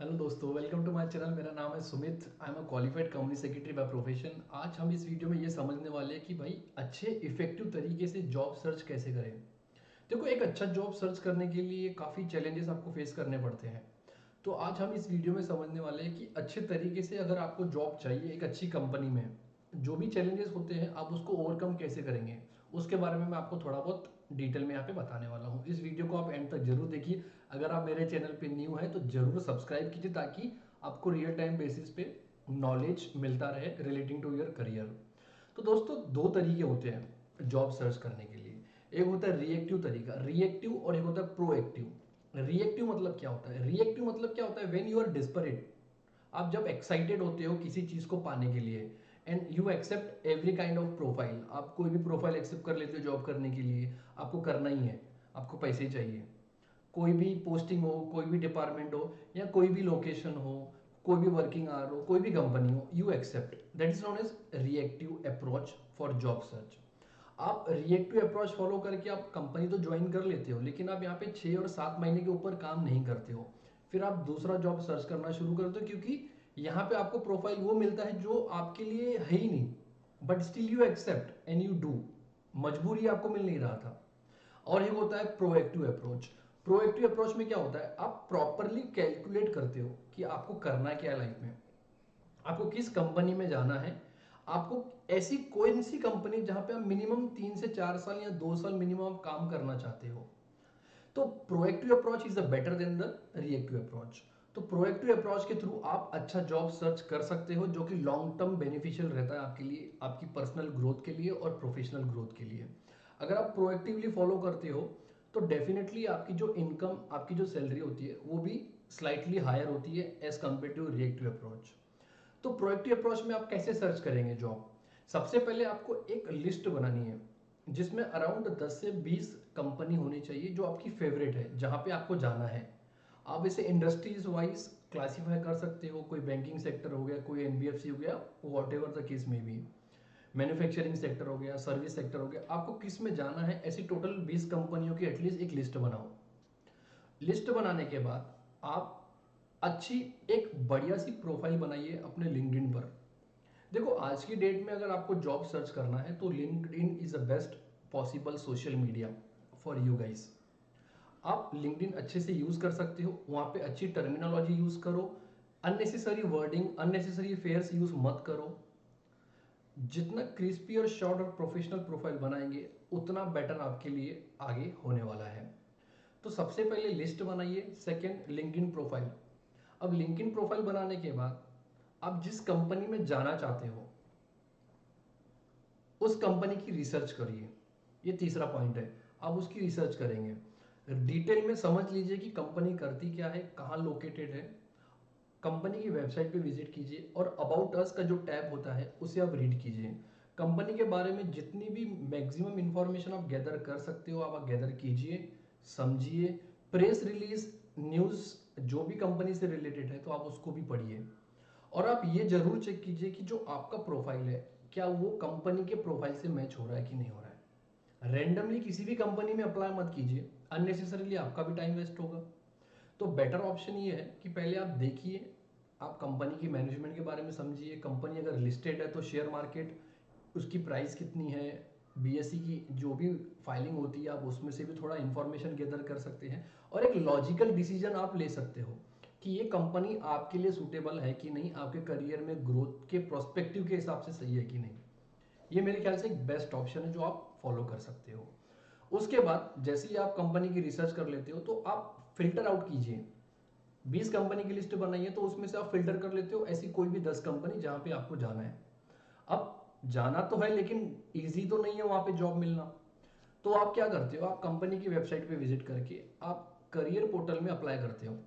Hello दोस्तों, welcome to my channel. मेरा नाम है Sumit. I am a qualified company secretary by profession. आज हम इस वीडियो में ये समझने वाले हैं कि भाई अच्छे इफेक्टिव तरीके से जॉब सर्च कैसे करें। देखो, एक अच्छा जॉब सर्च करने के लिए काफ़ी चैलेंजेस आपको फेस करने पड़ते हैं। तो आज हम इस वीडियो में समझने वाले हैं कि अच्छे तरीके से अगर आपको जॉब चाहिए एक अच्छी कंपनी में, जो भी चैलेंजेस होते हैं आप उसको ओवरकम कैसे करेंगे, उसके बारे में मैं आपको थोड़ा बहुत डिटेल में यहाँ पे बताने वाला हूँ। इस वीडियो को आप एंड तक जरूर देखिए। अगर आप मेरे चैनल पे न्यू हैं तो जरूर सब्सक्राइब कीजिए ताकि आपको रियल टाइम बेसिस पे नॉलेज मिलता रहे रिलेटिंग टू योर करियर। तो दोस्तों, दो तरीके होते हैं जॉब सर्च करने के लिए। एक होता है रिएक्टिव तरीका, रिएक्टिव, और एक होता है प्रोएक्टिव। रिएक्टिव मतलब क्या होता है? रिएक्टिव मतलब क्या होता है? व्हेन यू आर डिस्परेट, आप जब एक्साइटेड होते हो किसी चीज को पाने के लिए, and you accept every kind of profile. आप कोई भी प्रोफाइल एक्सेप्ट कर लेते हो जॉब करने के लिए। आपको करना ही है, आपको पैसे चाहिए। कोई भी पोस्टिंग हो, कोई भी डिपार्टमेंट हो, या कोई भी लोकेशन हो, कोई भी वर्किंग आवर हो, कोई भी कंपनी हो, you accept. That is known as reactive approach for job search. आप रिएक्टिव अप्रोच फॉलो करके आप कंपनी तो ज्वाइन कर लेते हो, लेकिन आप यहाँ पे 6 और 7 महीने के ऊपर काम नहीं करते हो। फिर आप दूसरा जॉब सर्च करना शुरू करते हो, क्योंकि यहाँ पे आपको प्रोफाइल वो मिलता है जो आपके लिए है ही नहीं, but still you accept and you do. मजबूरी आपको मिल नहीं रहा था। और एक होता है प्रोएक्टिव अप्रोच। प्रोएक्टिव अप्रोच में क्या होता है? आप प्रॉपरली कैलकुलेट करते हो कि आपको करना क्या है लाइफ में, आपको किस कंपनी में जाना है। आपको ऐसी कोई सी कंपनी जहां पे आप मिनिमम 3 से 4 साल या 2 साल मिनिमम आप काम करना चाहते हो। तो proactive approach is the better than the reactive approach. तो प्रोएक्टिव अप्रोच के थ्रू आप अच्छा जॉब सर्च कर सकते हो, जो कि लॉन्ग टर्म बेनिफिशियल रहता है आपके लिए, आपकी पर्सनल ग्रोथ के लिए और प्रोफेशनल ग्रोथ के लिए। अगर आप प्रोएक्टिवली फॉलो करते हो तो डेफिनेटली आपकी जो इनकम, आपकी जो सैलरी होती है वो भी स्लाइटली हायर होती है as compare to reactive approach. तो प्रोएक्टिव अप्रोच में आप कैसे सर्च करेंगे जॉब? सबसे पहले आपको एक लिस्ट बनानी है जिसमें अराउंड 10 से 20 कंपनी होनी चाहिए जो आपकी फेवरेट है, जहां पे आपको जाना है। आप इसे इंडस्ट्रीज वाइज क्लासीफाई कर सकते हो। कोई बैंकिंग सेक्टर हो गया, कोई एनबीएफसी हो गया, वॉट एवर द केस में भी, मैन्युफैक्चरिंग सेक्टर हो गया, सर्विस सेक्टर हो गया, आपको किस में जाना है ऐसी टोटल 20 कंपनियों की एटलीस्ट एक लिस्ट बनाओ। लिस्ट बनाने के बाद आप अच्छी एक बढ़िया सी प्रोफाइल बनाइए अपने लिंक्डइन पर। देखो, आज की डेट में अगर आपको जॉब सर्च करना है तो LinkedIn is the best possible social media for you guys. आप लिंक्डइन अच्छे से यूज कर सकते हो, वहां पे अच्छी टर्मिनोलॉजी यूज करो। Unnecessary wording, unnecessary phrases use मत करो। जितना क्रिस्पी और शॉर्ट और प्रोफेशनल प्रोफाइल बनाएंगे उतना बेटर आपके लिए आगे होने वाला है। तो सबसे पहले लिस्ट बनाइए, सेकंड लिंक्डइन प्रोफाइल। अब लिंक्डइन प्रोफाइल बनाने के बाद आप जिस कंपनी में जाना चाहते हो उस कंपनी की रिसर्च करिए। ये तीसरा पॉइंट है, आप उसकी रिसर्च करेंगे। डिटेल में समझ लीजिए कि कंपनी करती क्या है, कहाँ लोकेटेड है। कंपनी की वेबसाइट पे विजिट कीजिए और अबाउट अस का जो टैब होता है उसे आप रीड कीजिए। कंपनी के बारे में जितनी भी मैक्सिमम इंफॉर्मेशन आप गैदर कर सकते हो आप गैदर कीजिए, समझिए। प्रेस रिलीज, न्यूज़ जो भी कंपनी से रिलेटेड है तो आप उसको भी पढ़िए। और आप ये जरूर चेक कीजिए कि जो आपका प्रोफाइल है क्या वो कंपनी के प्रोफाइल से मैच हो रहा है कि नहीं हो रहा है। रेंडमली किसी भी कंपनी में अप्लाई मत कीजिए, अननेसेसरीली आपका भी टाइम वेस्ट होगा। तो बेटर ऑप्शन ये है कि पहले आप देखिए, आप कंपनी की मैनेजमेंट के बारे में समझिए। कंपनी अगर लिस्टेड है तो शेयर मार्केट, उसकी प्राइस कितनी है, बीएसई की जो भी फाइलिंग होती है आप उसमें से भी थोड़ा इंफॉर्मेशन गैदर कर सकते हैं। और एक लॉजिकल डिसीजन आप ले सकते हो कि ये कंपनी आपके लिए सूटेबल है कि नहीं, आपके करियर में ग्रोथ के प्रोस्पेक्टिव के हिसाब से सही है कि नहीं। ये मेरे ख्याल से एक बेस्ट ऑप्शन है जो आप फॉलो कर सकते हो। उसके बाद जैसे ही आप कंपनी की रिसर्च कर लेते हो तो आप फिल्टर आउट कीजिए। 20 कंपनी की लिस्ट बनाई है तो उसमें से आप फिल्टर कर लेते हो ऐसी कोई भी 10 कंपनी जहां पे आपको जाना है। अब जाना तो है लेकिन इजी तो नहीं है वहां पे जॉब मिलना। तो आप क्या करते हो, आप कंपनी की वेबसाइट पे विजिट करके आप करियर पोर्टल में अप्लाई करते हो।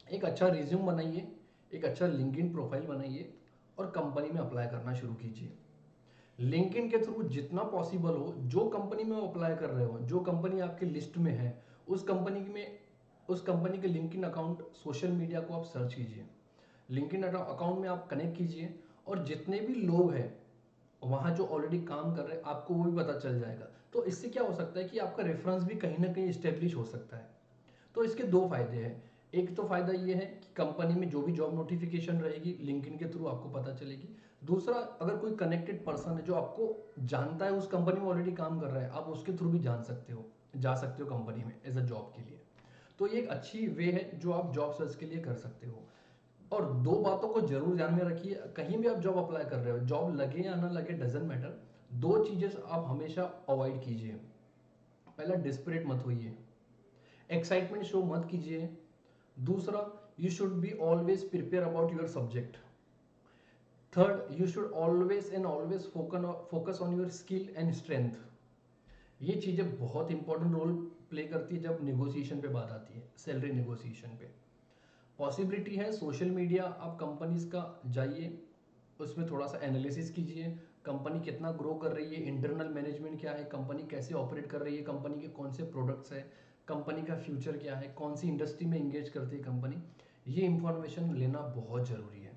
एक अच्छा रिज्यूम बनाइए, एक अच्छा लिंक्डइन प्रोफाइल बनाइए और कंपनी में अप्लाई करना शुरू कीजिए। लिंक्डइन के थ्रू जितना पॉसिबल हो, जो कंपनी में अप्लाई कर रहे हो, जो कंपनी आपके लिस्ट में है, उस कंपनी के लिंक्डइन अकाउंट, सोशल मीडिया को आप सर्च कीजिए। लिंक्डइन अकाउंट में आप कनेक्ट कीजिए और जितने भी लोग हैं वहां जो ऑलरेडी काम कर रहे हैं आपको वो भी पता चल जाएगा। तो इससे क्या हो सकता है कि आपका रेफरेंस भी कहीं ना कहीं स्टेब्लिश हो सकता है। तो इसके दो फायदे हैं। एक तो फायदा ये है कि कंपनी में जो भी जॉब नोटिफिकेशन रहेगी लिंक्डइन के थ्रू आपको पता चलेगी। दूसरा, अगर कोई कनेक्टेड पर्सन है जो आपको जानता है, उस कंपनी में ऑलरेडी काम कर रहा है, आप उसके थ्रू भी जा सकते हो कंपनी में एज अ जॉब के लिए। तो ये एक अच्छी वे है जो आप जॉब सर्च के लिए कर सकते हो। और दो बातों को जरूर ध्यान में रखिए, कहीं भी आप जॉब अप्लाई कर रहे हो, जॉब लगे या ना लगे डजेंट मैटर, दो चीजें आप हमेशा अवॉइड कीजिए। पहला, डिस्परेट मत होइए, एक्साइटमेंट शो मत कीजिए। दूसरा, you should be always prepare about your subject. Third, you should always and always focus on your skill and strength. ये चीजें बहुत इंपॉर्टेंट रोल प्ले करती है जब निगोशिएशन पे बात आती है, सैलरी निगोशिएशन पे। पॉसिबिलिटी है सोशल मीडिया आप कंपनीज का जाइए, उसमें थोड़ा सा एनालिसिस कीजिए, कंपनी कितना ग्रो कर रही है, इंटरनल मैनेजमेंट क्या है, कंपनी कैसे ऑपरेट कर रही है, कंपनी के कौन से प्रोडक्ट्स है, कंपनी का फ्यूचर क्या है, कौन सी इंडस्ट्री में इंगेज करती है कंपनी। ये इंफॉर्मेशन लेना बहुत ज़रूरी है।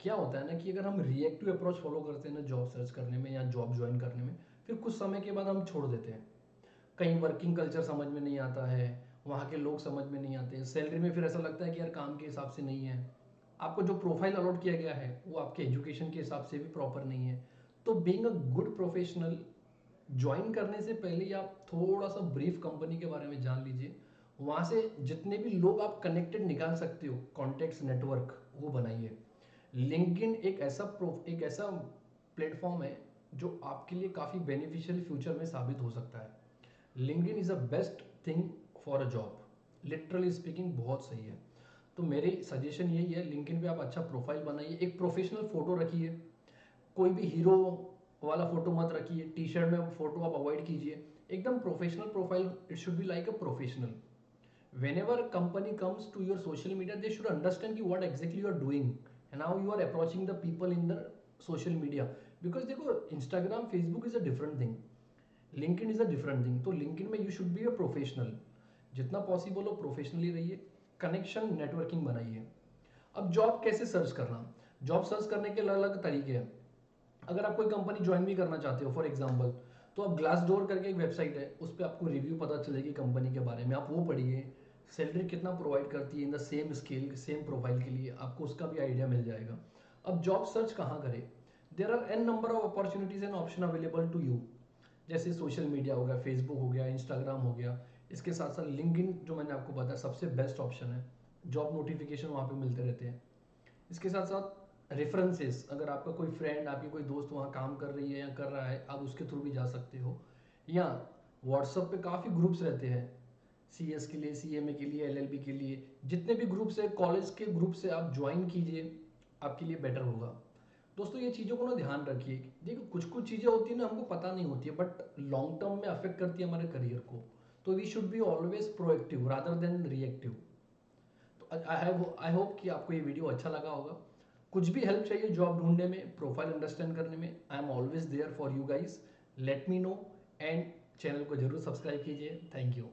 क्या होता है ना कि अगर हम रिएक्टिव अप्रोच फॉलो करते हैं ना जॉब सर्च करने में या जॉब ज्वाइन करने में, फिर कुछ समय के बाद हम छोड़ देते हैं। कहीं वर्किंग कल्चर समझ में नहीं आता है, वहाँ के लोग समझ में नहीं आते, सैलरी में फिर ऐसा लगता है कि यार काम के हिसाब से नहीं है, आपको जो प्रोफाइल अलॉट किया गया है वो आपके एजुकेशन के हिसाब से भी प्रॉपर नहीं है। तो being a good professional, join करने से पहले ही आप थोड़ा सा ब्रीफ कंपनी के बारे में जान लीजिए, वहाँ से जितने भी लोग आप कनेक्टेड निकाल सकते हो, कॉन्टेक्ट्स नेटवर्क वो बनाइए। लिंक्डइन एक ऐसा प्लेटफॉर्म है जो आपके लिए काफ़ी बेनिफिशियल फ्यूचर में साबित हो सकता है। LinkedIn is a best thing for a job, literally speaking बहुत सही है। तो मेरी सजेशन यही है, लिंक्डइन पे आप अच्छा प्रोफाइल बनाइए, एक प्रोफेशनल फोटो रखिए, कोई भी हीरो वाला फोटो मत रखिए, टी शर्ट में फोटो आप अवॉइड कीजिए, एकदम professional profile, it should be like a professional. whenever a company comes to your social media, they should understand ki what exactly you are doing and how you are approaching the people in the social media, because देखो Instagram Facebook is a different thing, LinkedIn is a different thing। तो LinkedIn में you should be a professional, जितना possible हो professionally रहिए, connection networking बनाइए। अब job कैसे search करना, जॉब सर्च करने के अलग अलग तरीके हैं। अगर आप कोई कंपनी ज्वाइन भी करना चाहते हो फॉर एग्जांपल, तो आप ग्लास डोर करके एक वेबसाइट है, उस पर आपको रिव्यू पता चलेगी कंपनी के बारे में, आप वो पढ़िए, सैलरी कितना प्रोवाइड करती है in the same scale same profile के लिए, आपको उसका भी आइडिया मिल जाएगा। अब जॉब सर्च कहाँ करें, there are n number of opportunities and option available to you, जैसे सोशल मीडिया हो गया, फेसबुक हो गया, इंस्टाग्राम हो गया, इसके साथ साथ लिंक्डइन जो मैंने आपको बताया सबसे बेस्ट ऑप्शन है, जॉब नोटिफिकेशन वहाँ पे मिलते रहते हैं। इसके साथ साथ रेफरेंसेस, अगर आपका कोई फ्रेंड, आपकी कोई दोस्त वहाँ काम कर रही है या कर रहा है, आप उसके थ्रू भी जा सकते हो। या व्हाट्सएप पे काफ़ी ग्रुप्स रहते हैं, CS के लिए, CMA के लिए, LLB के लिए, जितने भी ग्रुप्स है कॉलेज के ग्रुप से आप ज्वाइन कीजिए, आपके लिए बेटर होगा। दोस्तों ये चीज़ों को ना ध्यान रखिए, देखो कुछ कुछ चीज़ें होती है ना हमको पता नहीं होती है, बट लॉन्ग टर्म में अफेक्ट करती है हमारे करियर को। तो we should be always proactive rather than reactive. तो आई होप कि आपको ये वीडियो अच्छा लगा होगा। कुछ भी हेल्प चाहिए जॉब ढूंढने में, प्रोफाइल अंडरस्टैंड करने में, I am always there for you guys, let me know, and channel को जरूर सब्सक्राइब कीजिए। Thank you.